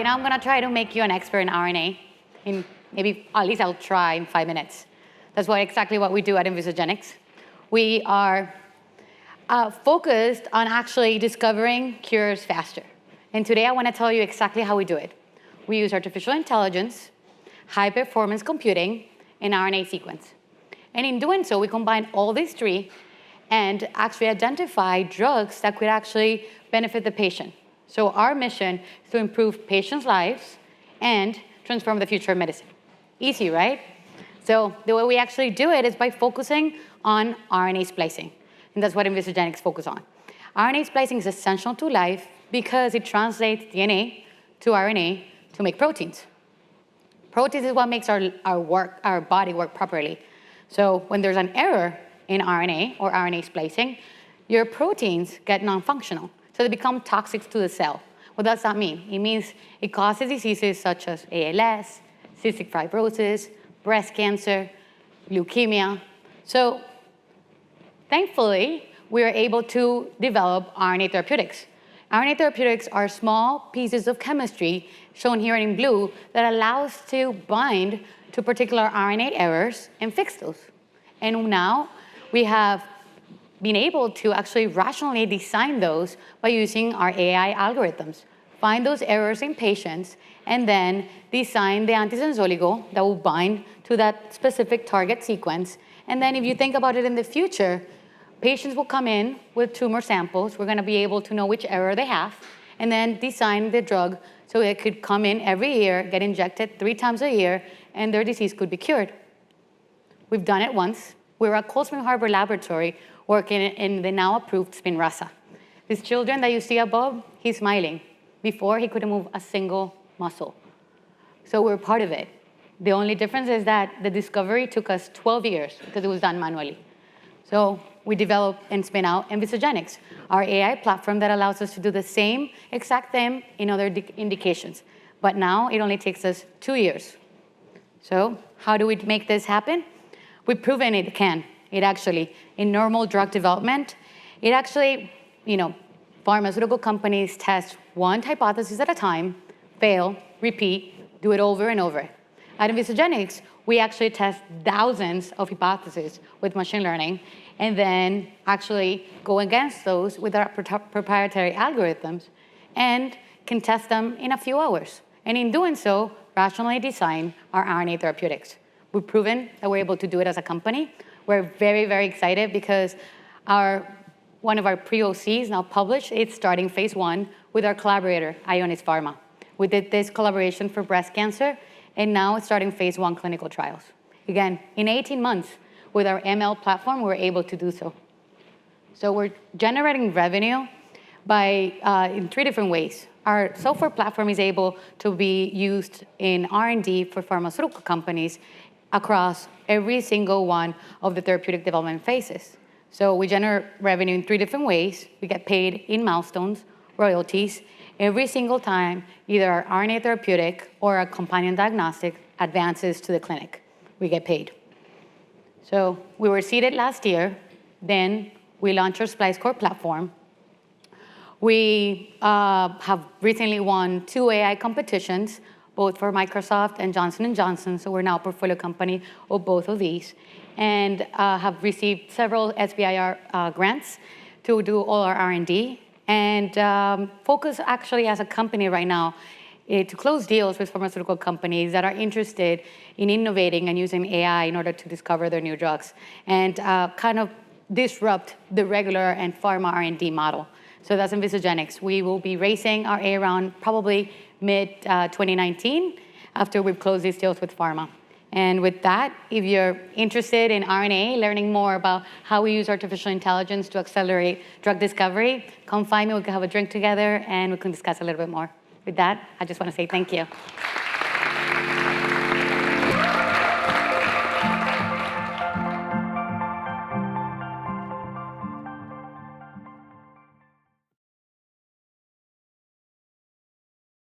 right now I'm going to try to make you an expert in RNA. In maybe, at least I'll try in 5 minutes. That's exactly what we do at Envisagenics. We are focused on actually discovering cures faster. And today I want to tell you exactly how we do it. We use artificial intelligence, high-performance computing, and RNA sequence. And in doing so, we combine all these three and actually identify drugs that could actually benefit the patient. So our mission is to improve patients' lives and transform the future of medicine. Easy, right? So the way we actually do it is by focusing on RNA splicing. And that's what Envisagenics focus on. RNA splicing is essential to life because it translates DNA to RNA to make proteins. Proteins is what makes our body work properly. So when there's an error in RNA or RNA splicing, your proteins get non-functional. So they become toxic to the cell. What does that mean? It means it causes diseases such as ALS, cystic fibrosis, breast cancer, leukemia. So thankfully, we are able to develop RNA therapeutics. RNA therapeutics are small pieces of chemistry, shown here in blue, that allow us to bind to particular RNA errors and fix those. And now we have been able to actually rationally design those by using our AI algorithms, find those errors in patients, and then design the antisense oligo that will bind to that specific target sequence. And then if you think about it in the future, patients will come in with tumor samples. We're going to be able to know which error they have, and then design the drug so it could come in every year, get injected 3 times a year, and their disease could be cured. We've done it once. We're at Cold Spring Harbor Laboratory working in the now approved Spinraza. This children that you see above, he's smiling. Before, he couldn't move a single muscle. So we're part of it. The only difference is that the discovery took us 12 years because it was done manually. So we developed and spin out Envisagenics, our AI platform that allows us to do the same exact thing in other indications. But now it only takes us 2 years. So how do we make this happen? We've proven it can. It actually, in normal drug development, it actually, pharmaceutical companies test one hypothesis at a time, fail, repeat, do it over and over. At Envisagenics, we actually test thousands of hypotheses with machine learning, and then actually go against those with our proprietary algorithms and can test them in a few hours. And in doing so, rationally design our RNA therapeutics. We've proven that we're able to do it as a company. We're very, very excited because one of our POCs now published, it's starting phase 1 with our collaborator, Ionis Pharma. We did this collaboration for breast cancer, and now it's starting phase 1 clinical trials. Again, in 18 months, with our ML platform, we're able to do so. So we're generating revenue in 3 different ways. Our software platform is able to be used in R&D for pharmaceutical companies across every single one of the therapeutic development phases. So we generate revenue in 3 different ways. We get paid in milestones, royalties, every single time either our RNA therapeutic or a companion diagnostic advances to the clinic. We get paid. So we were seeded last year. Then we launched our SpliceCore platform. We have recently won 2 AI competitions, both for Microsoft and Johnson & Johnson, so we're now a portfolio company of both of these, and have received several SBIR grants to do all our R&D, and focus actually as a company right now to close deals with pharmaceutical companies that are interested in innovating and using AI in order to discover their new drugs, and kind of disrupt the regular and pharma R&D model. So that's Envisagenics. We will be raising our A round probably mid-2019 after we've closed these deals with pharma. And with that, if you're interested in RNA, learning more about how we use artificial intelligence to accelerate drug discovery, come find me. We can have a drink together, and we can discuss a little bit more. With that, I just want to say thank you.